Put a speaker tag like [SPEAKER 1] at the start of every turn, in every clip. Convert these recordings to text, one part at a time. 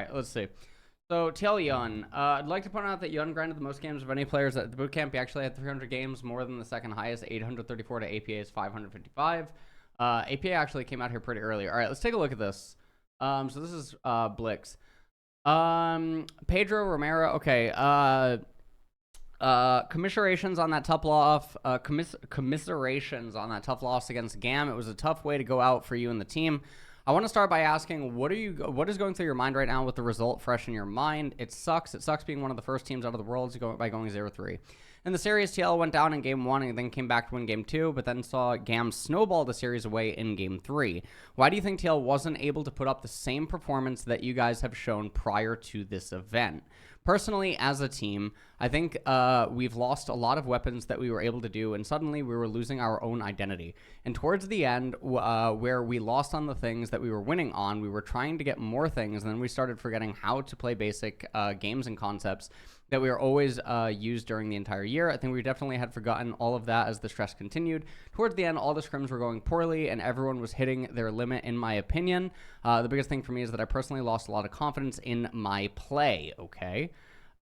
[SPEAKER 1] right, let's see. So, TL Yeon. I'd like to point out that Yeon grinded the most games of any players at the bootcamp. He actually had 300 games, more than the second highest, 834 to APA's 555. APA actually came out here pretty early. All right, let's take a look at this. So this is BLIX. Pedro Romero. Okay. Commiserations on that tough loss. Commiserations on that tough loss against GAM. It was a tough way to go out for you and the team. I want to start by asking, what is going through your mind right now with the result fresh in your mind? It sucks. It sucks being one of the first teams out of the world by going 0-3. In the series, TL went down in Game 1 and then came back to win Game 2, but then saw GAM snowball the series away in Game 3. Why do you think TL wasn't able to put up the same performance that you guys have shown prior to this event? Personally, as a team, I think we've lost a lot of weapons that we were able to do, and suddenly we were losing our own identity. And towards the end, where we lost on the things that we were winning on, we were trying to get more things, and then we started forgetting how to play basic games and concepts that we were always used during the entire year. I think we definitely had forgotten all of that as the stress continued. Towards the end, all the scrims were going poorly, and everyone was hitting their limit, in my opinion. The biggest thing for me is that I personally lost a lot of confidence in my play, okay?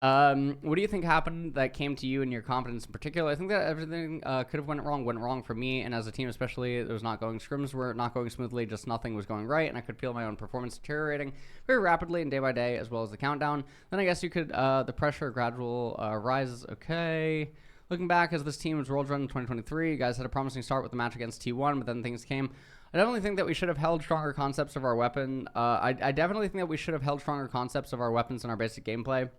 [SPEAKER 1] What do you think happened that came to you and your confidence in particular? I think that everything could have went wrong for me, and as a team especially. It was not going, scrims were not going smoothly, just nothing was going right, and I could feel my own performance deteriorating very rapidly and day by day, as well as the countdown. Then I guess you could, the pressure gradual rises, okay. Looking back, as this team was world run in 2023, you guys had a promising start with the match against T1, but then things came. I definitely think that we should have held stronger concepts of our weapon. I definitely think that we should have held stronger concepts of our weapons and our basic gameplay.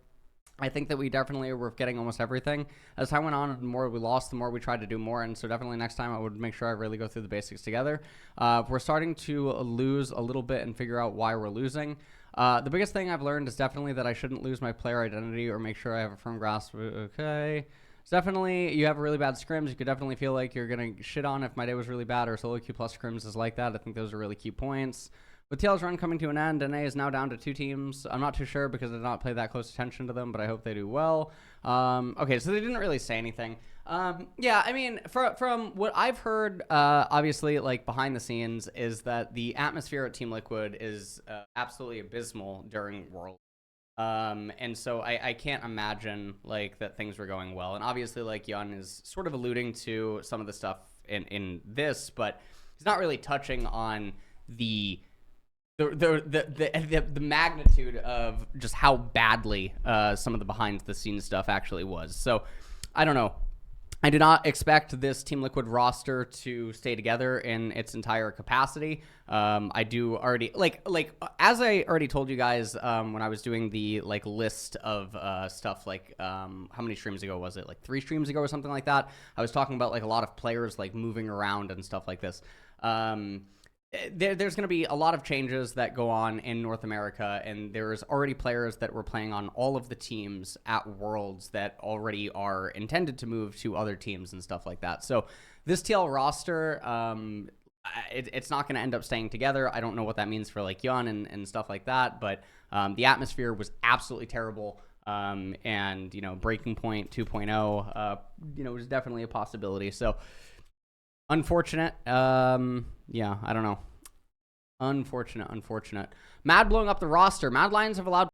[SPEAKER 1] I think that we definitely were getting almost everything. As time went on, the more we lost, the more we tried to do more. And so definitely next time I would make sure I really go through the basics together. We're starting to lose a little bit and figure out why we're losing. The biggest thing I've learned is definitely that I shouldn't lose my player identity or make sure I have a firm grasp. Okay. It's definitely, you have really bad scrims. You could definitely feel like you're going to shit on if my day was really bad, or solo queue plus scrims is like that. I think those are really key points. With TL's run coming to an end, NA is now down to 2 teams. I'm not too sure because I did not pay that close attention to them, but I hope they do well. Okay, so they didn't really say anything. Yeah, I mean, from what I've heard, obviously, like, behind the scenes, is that the atmosphere at Team Liquid is absolutely abysmal during World. And so I can't imagine, like, that things were going well. And obviously, like, Yeon is sort of alluding to some of the stuff in this, but he's not really touching on the magnitude of just how badly some of the behind the scenes stuff actually was. So I don't know. I do not expect this Team Liquid roster to stay together in its entire capacity. I do already like as I already told you guys when I was doing the list of stuff, how many streams ago was it? Like 3 streams ago or something like that. I was talking about a lot of players moving around and stuff like this. There's going to be a lot of changes that go on in North America, and there's already players that were playing on all of the teams at Worlds that already are intended to move to other teams and stuff like that. So this TL roster, it's not going to end up staying together. I don't know what that means for Yeon and stuff like that, but the atmosphere was absolutely terrible. And, Breaking Point 2.0, was definitely a possibility. So unfortunate. Yeah, I don't know. Unfortunate. Mad blowing up the roster. Mad Lions have allowed